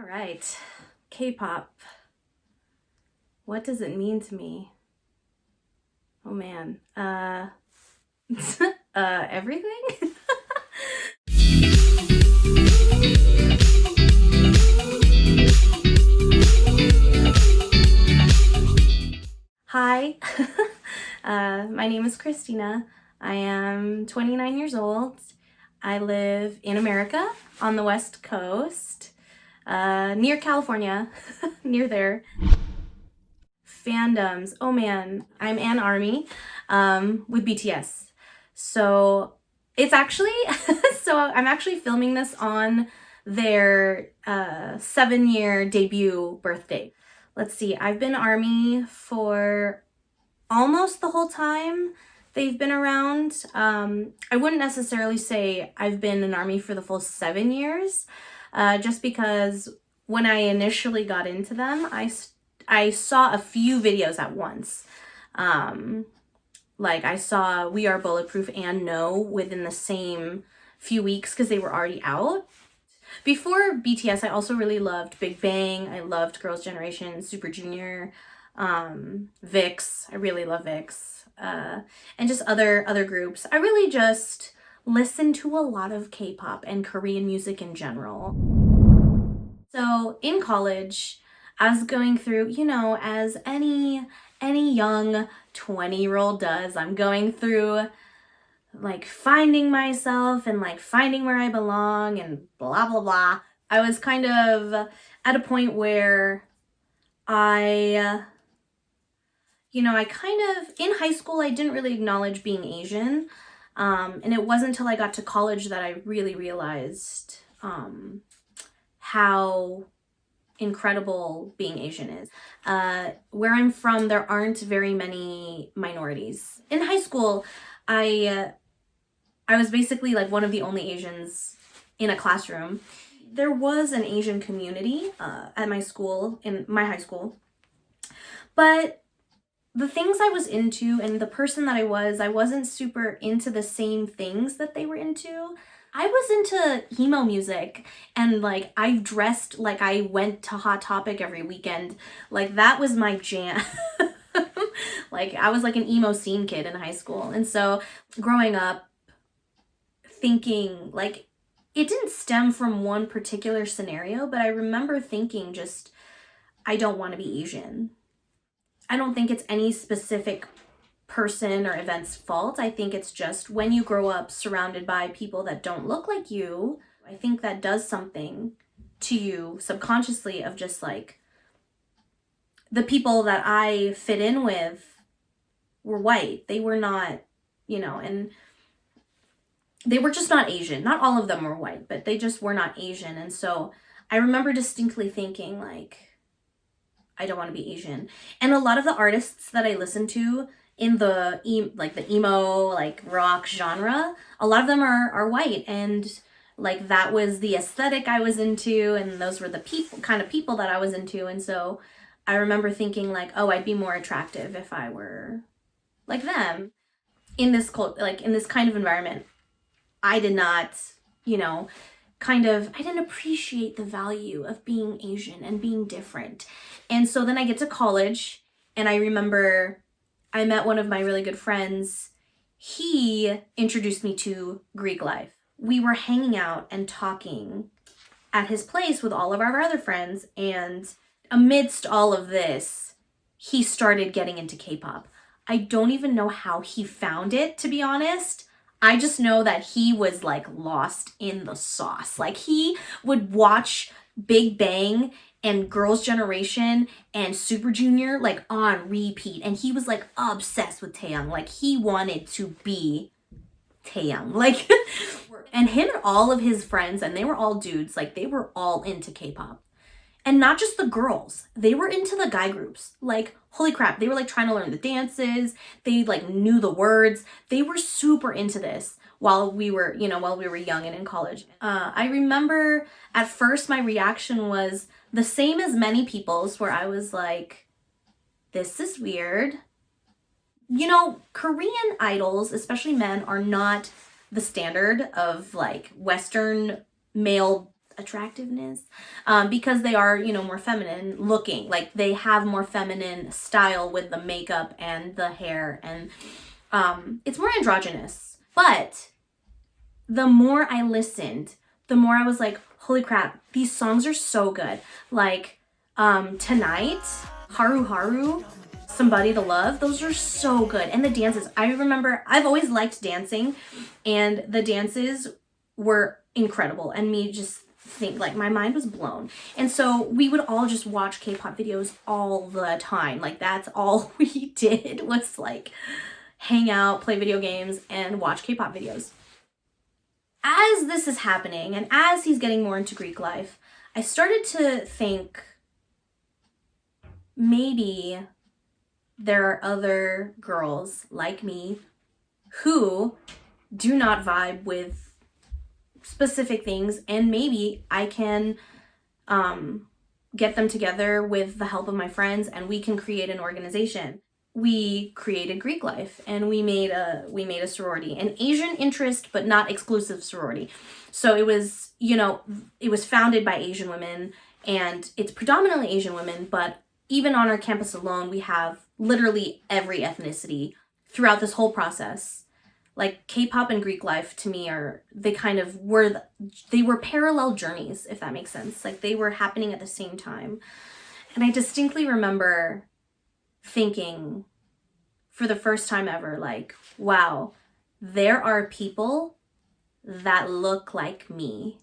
right, K-pop. What does it mean to me? Oh man, everything? Hi, my name is Kristina. I am 29 years old. I live in America on the West Coast, near California, near there. Fandoms, oh man, I'm an ARMY with BTS. So it's actually, I'm actually filming this on their 7-year debut birthday. Let's see, I've been ARMY for almost the whole time they've been around. I wouldn't necessarily say I've been an ARMY for the full 7 years, just because when I initially got into them, I saw a few videos at once. Like I saw We Are Bulletproof and No within the same few weeks because they were already out. Before BTS, I also really loved Big Bang. I loved Girls' Generation, Super Junior, VIX. I really love VIX. And just other groups. I really just listen to a lot of K-pop and Korean music in general. So in college, I was going through, as any young 20-year-old does, I'm going through like finding myself and like finding where I belong and blah, blah, blah. I was kind of at a point where in high school, I didn't really acknowledge being Asian. And it wasn't until I got to college that I really realized how incredible being Asian is. Where I'm from, there aren't very many minorities. In high school, I was basically like one of the only Asians in a classroom. There was an Asian community at my school, in my high school, but the things I was into and the person that I wasn't super into the same things that they were into. I was into emo music and like I dressed like I went to Hot Topic every weekend. Like that was my jam. Like I was like an emo scene kid in high school. And so growing up thinking like it didn't stem from one particular scenario, but I remember thinking just, I don't want to be Asian. I don't think it's any specific person or event's fault. I think it's just when you grow up surrounded by people that don't look like you, I think that does something to you subconsciously of just like the people that I fit in with were white. They were not, and they were just not Asian. Not all of them were white, but they just were not Asian. And so I remember distinctly thinking like, I don't want to be Asian. And a lot of the artists that I listened to in the emo, like rock genre, a lot of them are white. And like that was the aesthetic I was into. And those were the kind of people that I was into. And so I remember thinking like, oh, I'd be more attractive if I were like them. In this kind of environment, I did not, I didn't appreciate the value of being Asian and being different. And so then I get to college and I remember I met one of my really good friends. He introduced me to Greek life. We were hanging out and talking at his place with all of our other friends. And amidst all of this, he started getting into K-pop. I don't even know how he found it, to be honest. I just know that he was like lost in the sauce. Like he would watch Big Bang and Girls' Generation and Super Junior like on repeat. And he was like obsessed with Taeyang. Like he wanted to be Taeyang. Like, and him and all of his friends, and they were all dudes, like they were all into K-pop. And not just the girls, they were into the guy groups. Like, holy crap, they were like trying to learn the dances. They like knew the words. They were super into this while we were young and in college. I remember at first my reaction was the same as many people's, where I was like, this is weird. Korean idols, especially men, are not the standard of like Western male attractiveness, because they are, you know, more feminine looking. Like they have more feminine style with the makeup and the hair, and it's more androgynous. But the more I listened, the more I was like, holy crap, these songs are so good. Like Tonight, Haru Haru, Somebody to Love, those are so good. And the dances, I remember, I've always liked dancing, and the dances were incredible, and me just think like my mind was blown. And so we would all just watch K-pop videos all the time. Like that's all we did, was like hang out, play video games, and watch K-pop videos. As this is happening, and as he's getting more into Greek life, I started to think maybe there are other girls like me who do not vibe with specific things, and maybe I can get them together with the help of my friends, and we can create an organization. We created Greek Life, and we made a sorority, an Asian interest but not exclusive sorority. So it was, you know, it was founded by Asian women, and it's predominantly Asian women, but even on our campus alone, we have literally every ethnicity throughout this whole process. Like K-pop and Greek life to me they were parallel journeys, if that makes sense. Like they were happening at the same time. And I distinctly remember thinking for the first time ever, like, wow, there are people that look like me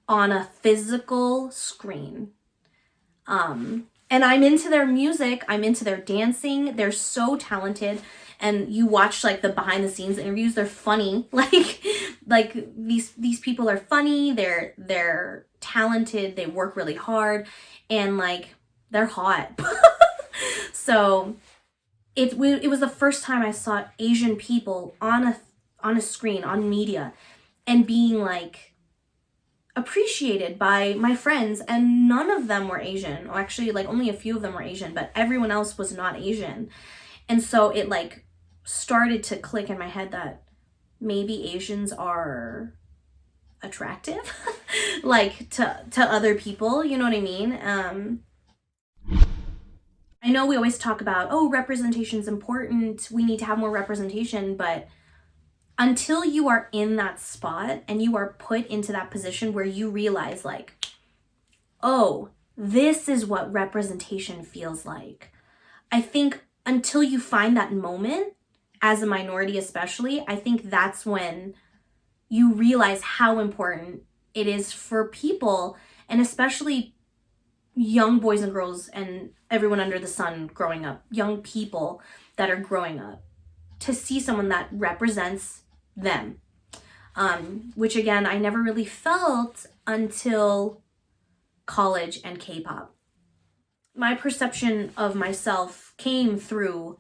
on a physical screen. And I'm into their music, I'm into their dancing, they're so talented. And you watch like the behind the scenes interviews, they're funny. Like these people are funny, they're talented, they work really hard, and like they're hot. So it was the first time I saw Asian people on a screen, on media, and being like appreciated by my friends, and none of them were Asian. Or actually, like only a few of them were Asian, but everyone else was not Asian. And so it like started to click in my head that maybe Asians are attractive like to other people, you know what I mean? I know we always talk about, oh, representation is important, we need to have more representation, but until you are in that spot and you are put into that position where you realize like, oh, this is what representation feels like. I think until you find that moment, as a minority especially, I think that's when you realize how important it is for people, and especially young boys and girls and everyone under the sun growing up, young people that are growing up, to see someone that represents them. Which again, I never really felt until college and K-pop. My perception of myself came through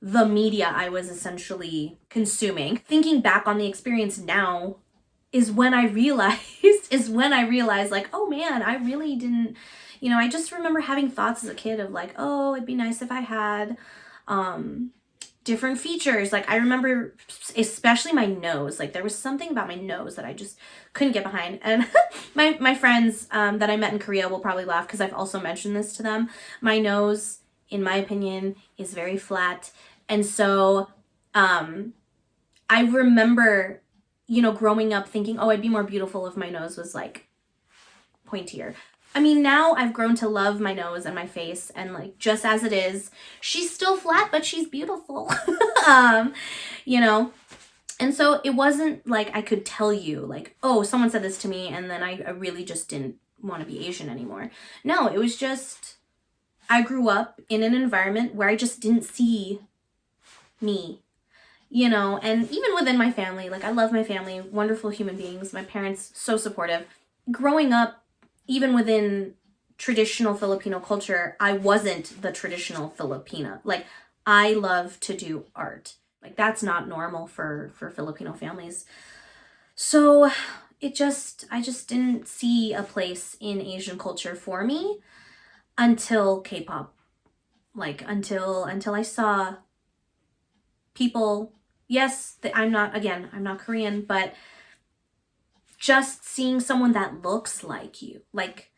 the media I was essentially consuming. Thinking back on the experience now is when I realized like, oh man, I really didn't, you know, I just remember having thoughts as a kid of like, oh, it'd be nice if I had different features. Like I remember especially my nose, like there was something about my nose that I just couldn't get behind. And my friends that I met in Korea will probably laugh because I've also mentioned this to them. My nose, in my opinion, is very flat. And so I remember, you know, growing up thinking, oh, I'd be more beautiful if my nose was like pointier. I mean, now I've grown to love my nose and my face, and like just as it is, she's still flat, but she's beautiful. You know, and so it wasn't like I could tell you like, oh, someone said this to me and then I really just didn't want to be Asian anymore. No, it was just I grew up in an environment where I just didn't see me, you know. And even within my family, like I love my family, wonderful human beings, my parents, so supportive. Growing up, even within traditional Filipino culture, I wasn't the traditional Filipina. Like I love to do art. Like that's not normal for Filipino families. So I just didn't see a place in Asian culture for me until K-pop. Like until I saw people, yes, I'm not Korean, but just seeing someone that looks like you, like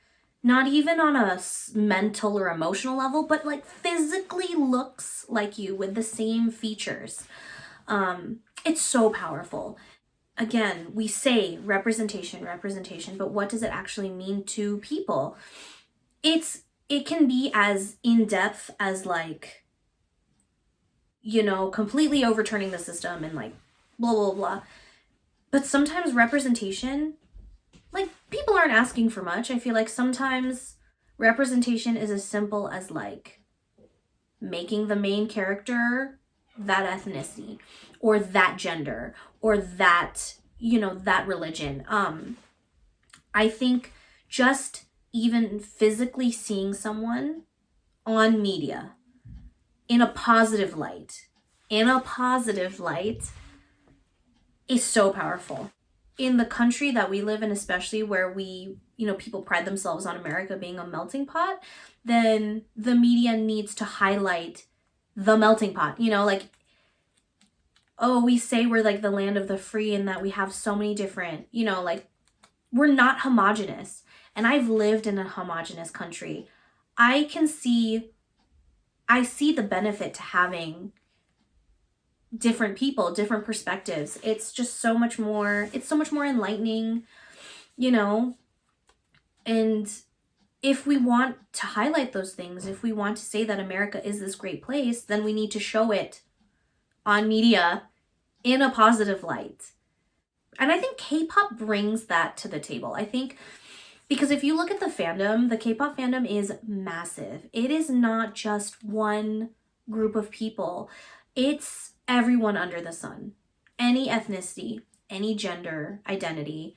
not even on a mental or emotional level, but like physically looks like you with the same features. It's so powerful. Again, we say representation, but what does it actually mean to people? It can be as in-depth as like, you know, completely overturning the system and like blah, blah, blah. But sometimes representation, like, people aren't asking for much. I feel like sometimes representation is as simple as like making the main character that ethnicity or that gender or that, you know, that religion. I think just even physically seeing someone on media in a positive light is so powerful. In the country that we live in, especially where we, you know, people pride themselves on America being a melting pot, then the media needs to highlight the melting pot, you know, like, oh, we say we're like the land of the free and that we have so many different, you know, like, we're not homogenous. And I've lived in a homogenous country. I see the benefit to having different people, different perspectives. It's just so much more enlightening, you know. And if we want to highlight those things, if we want to say that America is this great place, then we need to show it on media in a positive light. And I think K-pop brings that to the table. I think because if you look at the fandom, the K-pop fandom is massive. It is not just one group of people. It's everyone under the sun. Any ethnicity, any gender identity,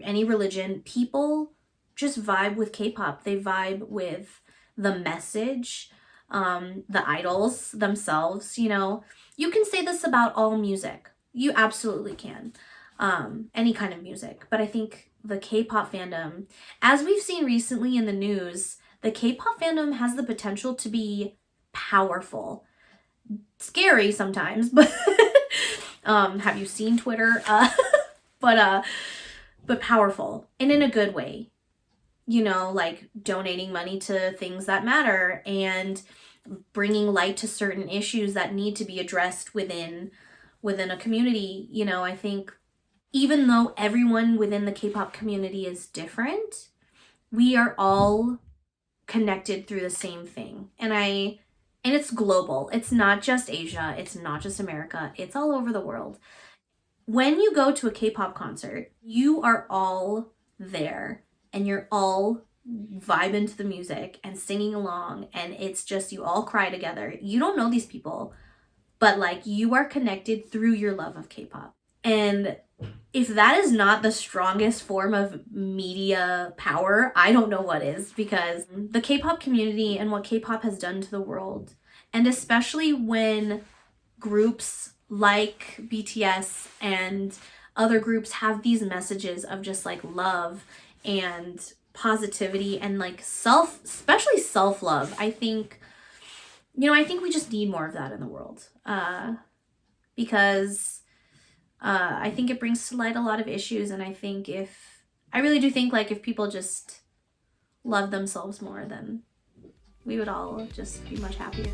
any religion, people just vibe with K-pop. They vibe with the message, the idols themselves, you know. You can say this about all music. You absolutely can. Any kind of music. But I think the K-pop fandom, as we've seen recently in the news, the K-pop fandom has the potential to be powerful. Scary sometimes, but have you seen Twitter? But powerful and in a good way. You know, like donating money to things that matter and bringing light to certain issues that need to be addressed within a community. You know, I think even though everyone within the K-pop community is different, we are all connected through the same thing. And it's global. It's not just Asia. It's not just America. It's all over the world. When you go to a K-pop concert, you are all there and you're all vibing to the music and singing along. And it's just, you all cry together. You don't know these people, but like you are connected through your love of K-pop. And if that is not the strongest form of media power, I don't know what is, because the K-pop community and what K-pop has done to the world, and especially when groups like BTS and other groups have these messages of just like love and positivity and like especially self-love, I think, you know, I think we just need more of that in the world, because I think it brings to light a lot of issues. And I really do think like if people just love themselves more, then we would all just be much happier.